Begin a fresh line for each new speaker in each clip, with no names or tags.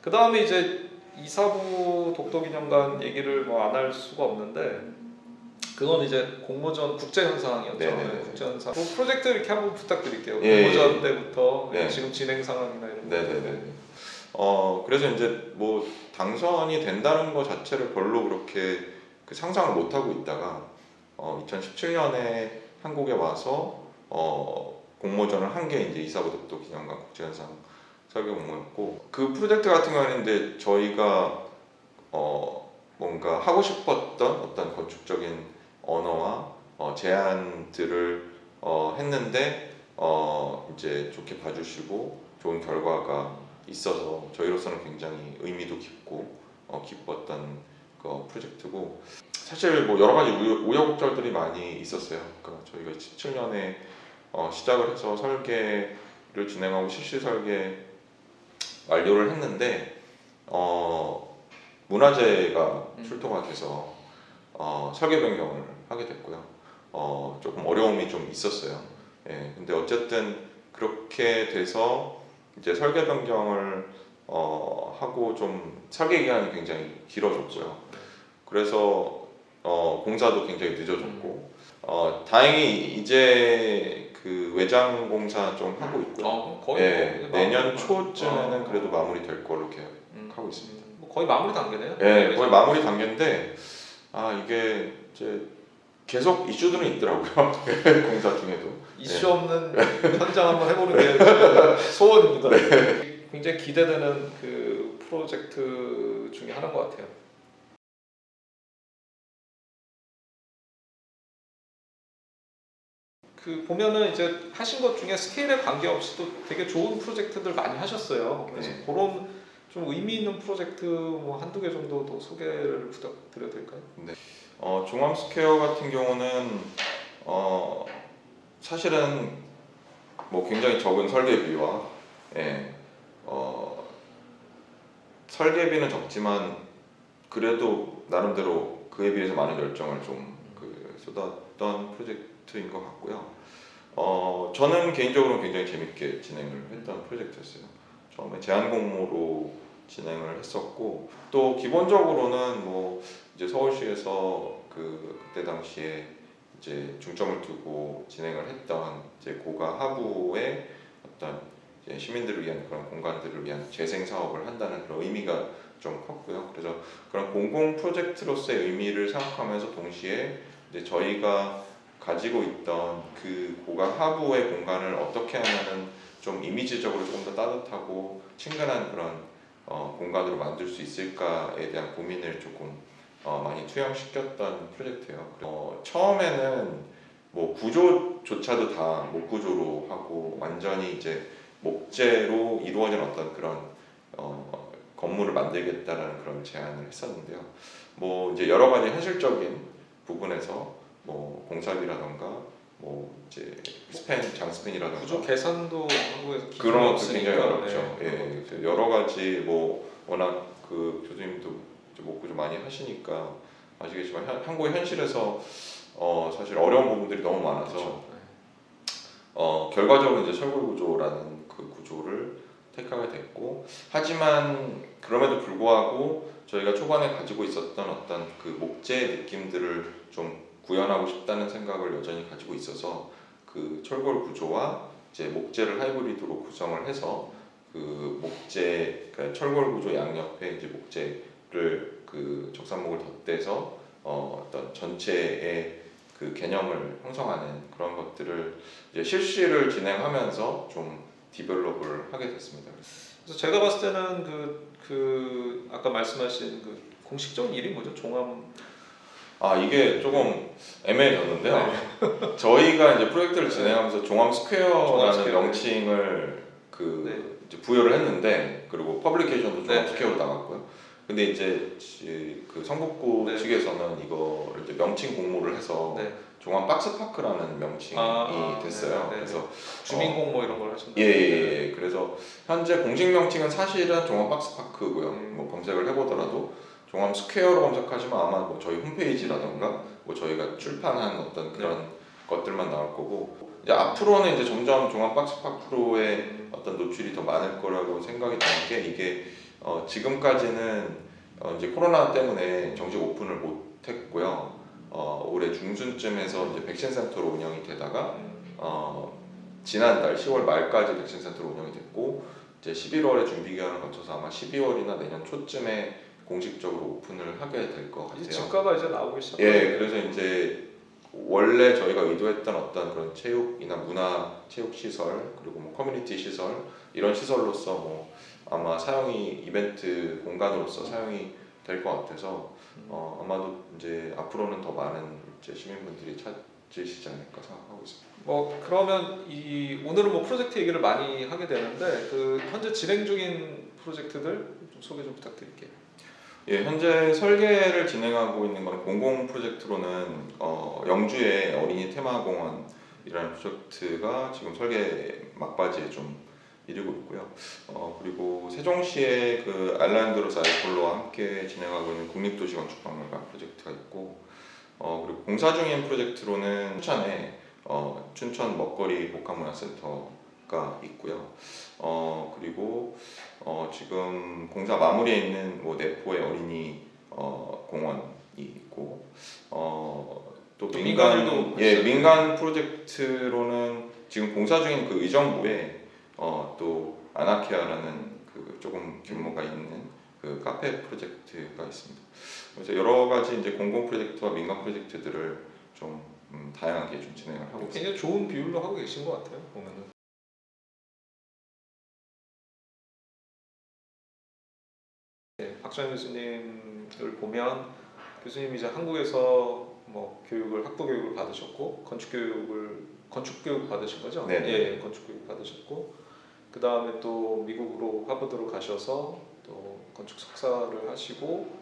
그 다음에 이제 이사부 독도기념관 얘기를 뭐 안 할 수가 없는데 그건 이제 공모전 국제현상이었죠.
네네네.
국제현상. 그 프로젝트 이렇게 한번 부탁드릴게요.
예,
공모전
예.
때부터
네.
지금 진행 상황이나 이런 거.
네네네. 그래서 이제 뭐 당선이 된다는 것 자체를 별로 그렇게 그 상상을 못 하고 있다가 2017년에 한국에 와서 공모전을 한 게 이제 이사부 독도기념관 국제현상 설계 공모였고, 그 프로젝트 같은 경우는 이제 저희가 뭔가 하고 싶었던 어떤 건축적인 언어와 제안들을 했는데 이제 좋게 봐주시고 좋은 결과가 있어서 저희로서는 굉장히 의미도 깊고 기뻤던 그 프로젝트고, 사실 뭐 여러 가지 우여곡절들이 많이 있었어요. 그러니까 저희가 17년에 시작을 해서 설계를 진행하고 실시 설계 완료를 했는데 문화재가 출토가 돼서 설계 변경을 하게 됐고요. 조금 어려움이 좀 있었어요. 예, 근데 어쨌든 그렇게 돼서 이제 설계 변경을 하고 좀 설계 기간이 굉장히 길어졌고요. 그래서 공사도 굉장히 늦어졌고, 다행히 이제 그 외장 공사 좀 하고 있고요.
거의
예,
뭐
내년 초쯤에는 그래도 마무리될 걸로 계획하고 있습니다.
뭐 거의 마무리 단계네요.
예, 거의 마무리 단계인데 이게 이제 계속 이슈들은 있더라고요. 공사 중에도.
이슈 없는 현장 한번 해보는 게 소원입니다. 굉장히 기대되는 그 프로젝트 중에 하나인 것 같아요. 그 보면은 이제 하신 것 중에 스케일에 관계없이도 되게 좋은 프로젝트들 많이 하셨어요. 그래서
네.
그런 좀 의미 있는 프로젝트 뭐 한두 개 정도도 소개를 부탁드려도 될까요?
네. 종암스퀘어 같은 경우는 사실은 뭐 굉장히 적은 설계비와 설계비는 적지만 그래도 나름대로 그에 비해서 많은 열정을 좀 쏟았던 프로젝트인 것 같고요. 저는 개인적으로 굉장히 재밌게 진행을 했던 프로젝트였어요. 처음에 제안 공모로 진행을 했었고, 또 기본적으로는 뭐 이제 서울시에서 그때 당시에 이제 중점을 두고 진행을 했던 이제 고가 하부의 어떤 이제 시민들을 위한 그런 공간들을 위한 재생 사업을 한다는 그런 의미가 좀 컸고요. 그래서 그런 공공 프로젝트로서의 의미를 생각하면서 동시에 이제 저희가 가지고 있던 그 고가 하부의 공간을 어떻게 하면은 좀 이미지적으로 조금 더 따뜻하고 친근한 그런 공간으로 만들 수 있을까에 대한 고민을 조금 많이 투영시켰던 프로젝트예요. 처음에는 뭐 구조조차도 다 목구조로 하고 완전히 이제 목재로 이루어진 어떤 그런 건물을 만들겠다라는 그런 제안을 했었는데요. 뭐 이제 여러 가지 현실적인 부분에서 뭐 공사비라던가 뭐 이제 장스팬이라던가
구조 계산도 한국에서
그런 것도 굉장히 어렵죠.
네.
예, 여러 가지 뭐 워낙 그 교수님도 목구조 많이 하시니까 아시겠지만 한국의 현실에서 사실 어려운 부분들이 너무 많아서
그렇죠.
결과적으로 이제 철골구조라는 그 구조를 택하게 됐고, 하지만 그럼에도 불구하고 저희가 초반에 가지고 있었던 어떤 그 목재 느낌들을 좀 구현하고 싶다는 생각을 여전히 가지고 있어서 그 철골 구조와 이제 목재를 하이브리드로 구성을 해서 그 목재, 그러니까 철골 구조 양옆에 이제 목재를 그 적산목을 덧대서 어떤 전체의 그 개념을 형성하는 그런 것들을 이제 실시를 진행하면서 좀 디벨롭을 하게 됐습니다.
그래서 제가 봤을 때는 그 아까 말씀하신 그 공식적인 이름이 뭐죠? 종암.
이게 조금 애매해졌는데요.
네.
저희가 이제 프로젝트를 진행하면서 종암스퀘어라는
종암스퀘어.
명칭을
네.
이제 부여를 했는데, 그리고 퍼블리케이션도 종암스퀘어로
네.
나갔고요. 근데 이제 그 성북구
네.
측에서는 이거를 이제 명칭 공모를 해서
네.
종암 박스파크라는 명칭이 됐어요.
네.
그래서
주민공 뭐 이런 걸 하셨나요?
예. 그래서 현재 공식 명칭은 사실은 종암 박스파크고요. 뭐 검색을 해보더라도 종암 스퀘어로 검색하시면 아마 뭐 저희 홈페이지라던가 뭐 저희가 출판한 어떤 그런 것들만 나올 거고, 이제 앞으로는 이제 점점 종암 박스파크로의 어떤 노출이 더 많을 거라고 생각이 드는 게, 이게 지금까지는 이제 코로나 때문에 정식 오픈을 못했고요. 올해 중순쯤에서 이제 백신 센터로 운영이 되다가 지난달 10월 말까지 백신 센터로 운영이 됐고 이제 11월에 준비 기간을 거쳐서 아마 12월이나 내년 초쯤에 공식적으로 오픈을 하게 될 것 같아요.
이제 집가가 이제 나오기 시작해요.
예, 그래서 이제 원래 저희가 의도했던 어떤 그런 체육이나 문화 체육 시설 그리고 뭐 커뮤니티 시설 이런 시설로서 뭐 아마 사용이 이벤트 공간으로서 사용이 될 것 같아서 아마도 이제 앞으로는 더 많은 이제 시민분들이 찾으시지 않을까 생각하고 있습니다.
뭐 그러면 오늘은 뭐 프로젝트 얘기를 많이 하게 되는데 그 현재 진행 중인 프로젝트들 좀 소개 좀 부탁드릴게요.
예, 현재 설계를 진행하고 있는 건 공공 프로젝트로는 영주의 어린이 테마공원이라는 프로젝트가 지금 설계 막바지에 좀 이르고 있고요. 그리고 세종시의 그 알란드로 사이클로와 함께 진행하고 있는 국립도시건축박물관 프로젝트가 있고, 그리고 공사 중인 프로젝트로는 춘천에 춘천 먹거리 복합문화센터가 있고요. 그리고 지금 공사 마무리에 있는 뭐 내포의 어린이 공원이 있고, 또 민간 프로젝트로는 지금 공사 중인 그 의정부에 또 아나케아라는 그 조금 규모가 있는 그 카페 프로젝트가 있습니다. 그래서 여러 가지 이제 공공 프로젝트와 민간 프로젝트들을 좀 다양하게 좀 진행을 하고 있습니다.
굉장히 좋은 비율로 하고 계신 것 같아요. 보면은. 네, 박정희 교수님을 보면 교수님이 이제 한국에서 뭐 학부 교육을 받으셨고 건축 교육 받으신 거죠?
네.
예, 건축 교육 받으셨고 그 다음에 또 미국으로 하버드로 가셔서 또 건축 석사를 하시고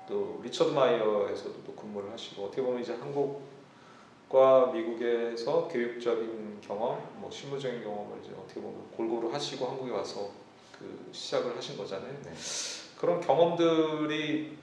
또 리처드 마이어에서도 또 근무를 하시고 어떻게 보면 이제 한국과 미국에서 교육적인 경험, 뭐 실무적인 경험을 이제 어떻게 보면 골고루 하시고 한국에 와서 그 시작을 하신 거잖아요.
네.
그런 경험들이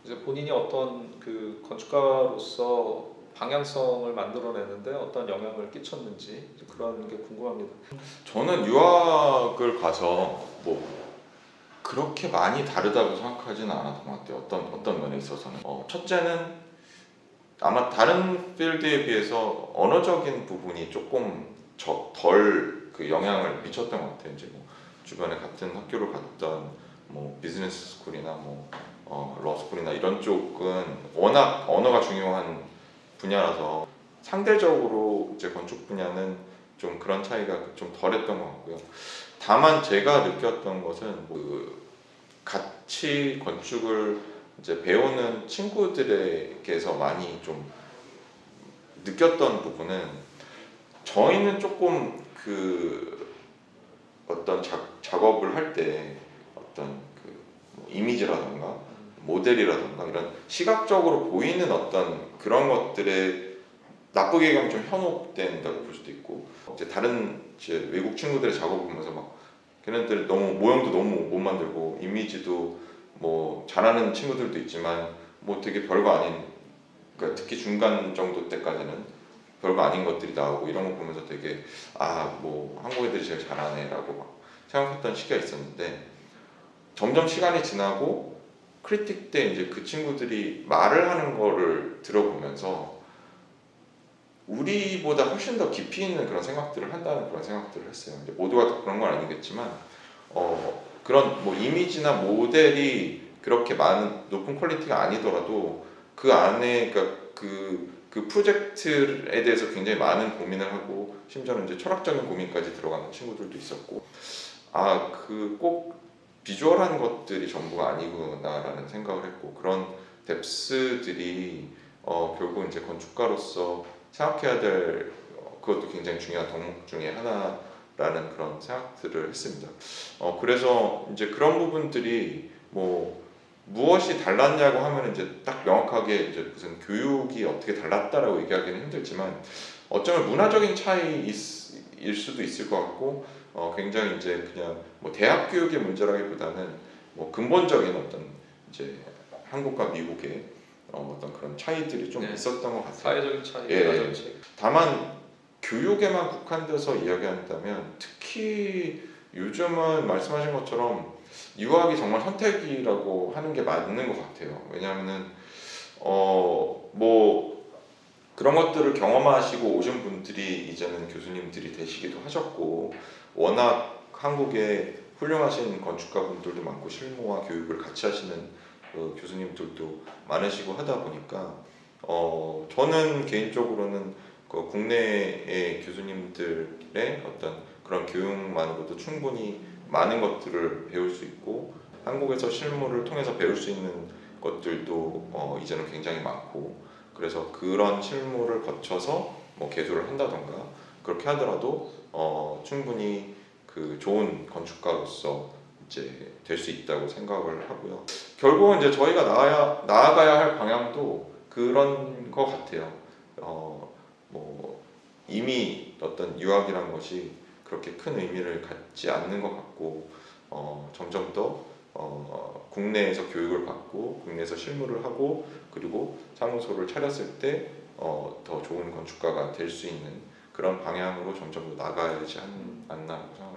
이제 본인이 어떤 그 건축가로서 방향성을 만들어내는데 어떤 영향을 끼쳤는지 그런 게 궁금합니다.
저는 유학을 가서 뭐 그렇게 많이 다르다고 생각하지는 않았던 것 같아요. 어떤 면에 있어서는 첫째는 아마 다른 필드에 비해서 언어적인 부분이 조금 덜 그 영향을 미쳤던 것 같아요. 이제 뭐 주변에 같은 학교를 갔던 뭐 비즈니스 스쿨이나 뭐 러스쿨이나 이런 쪽은 워낙 언어가 중요한 분야라서 상대적으로 이제 건축 분야는 좀 그런 차이가 좀 덜했던 것 같고요. 다만 제가 느꼈던 것은 그 같이 건축을 이제 배우는 친구들에게서 많이 좀 느꼈던 부분은 저희는 조금 그 어떤 작업을 할 때 어떤 그뭐 이미지라던가 모델이라던가 이런 시각적으로 보이는 어떤 그런 것들에 나쁘게 얘기하면 좀 현혹된다고 볼 수도 있고 이제 다른 이제 외국 친구들의 작업을 보면서 막 걔네들 너무 모형도 너무 못 만들고 이미지도 뭐 잘하는 친구들도 있지만 뭐 되게 별거 아닌 그러니까 특히 중간 정도 때까지는 별거 아닌 것들이 나오고 이런 거 보면서 되게 뭐 한국 애들이 제일 잘하네라고 막 생각했던 시기가 있었는데 점점 시간이 지나고 크리틱 때 이제 그 친구들이 말을 하는 거를 들어보면서 우리보다 훨씬 더 깊이 있는 그런 생각들을 한다는 그런 생각들을 했어요. 이제 모두가 그런 건 아니겠지만 그런 뭐 이미지나 모델이 그렇게 많은 높은 퀄리티가 아니더라도 그 안에 그러니까 그 프로젝트에 대해서 굉장히 많은 고민을 하고 심지어는 이제 철학적인 고민까지 들어가는 친구들도 있었고 그 꼭 비주얼한 것들이 전부가 아니구나라는 생각을 했고 그런 뎁스들이 결국 이제 건축가로서 생각해야 될 그것도 굉장히 중요한 덕목 중에 하나라는 그런 생각들을 했습니다. 그래서 이제 그런 부분들이 뭐 무엇이 달랐냐고 하면 이제 딱 명확하게 이제 무슨 교육이 어떻게 달랐다라고 얘기하기는 힘들지만 어쩌면 문화적인 차이일 수도 있을 것 같고 굉장히 이제 그냥 뭐 대학 교육의 문제라기보다는 뭐 근본적인 어떤 이제 한국과 미국의 어떤 그런 차이들이 좀 있었던 것 같아요.
사회적인 차이,
예.
문화적인 차이.
다만 교육에만 국한돼서 이야기한다면 특히 요즘은 말씀하신 것처럼 유학이 정말 선택이라고 하는 게 맞는 것 같아요. 왜냐하면은 뭐 그런 것들을 경험하시고 오신 분들이 이제는 교수님들이 되시기도 하셨고, 워낙 한국에 훌륭하신 건축가분들도 많고 실무와 교육을 같이 하시는 그 교수님들도 많으시고 하다 보니까 저는 개인적으로는 그 국내의 교수님들의 어떤 그런 교육만으로도 충분히 많은 것들을 배울 수 있고, 한국에서 실무를 통해서 배울 수 있는 것들도 이제는 굉장히 많고, 그래서 그런 실무를 거쳐서 뭐 개조를 한다던가 그렇게 하더라도 충분히 그 좋은 건축가로서 이제 될 수 있다고 생각을 하고요. 결국은 이제 저희가 나아가야 할 방향도 그런 것 같아요. 뭐 이미 어떤 유학이란 것이 그렇게 큰 의미를 갖지 않는 것 같고, 점점 더 국내에서 교육을 받고 국내에서 실무를 하고 그리고 사무소를 차렸을 때 더 좋은 건축가가 될 수 있는 그런 방향으로 점점 더 나가야지 않나 생각합니다.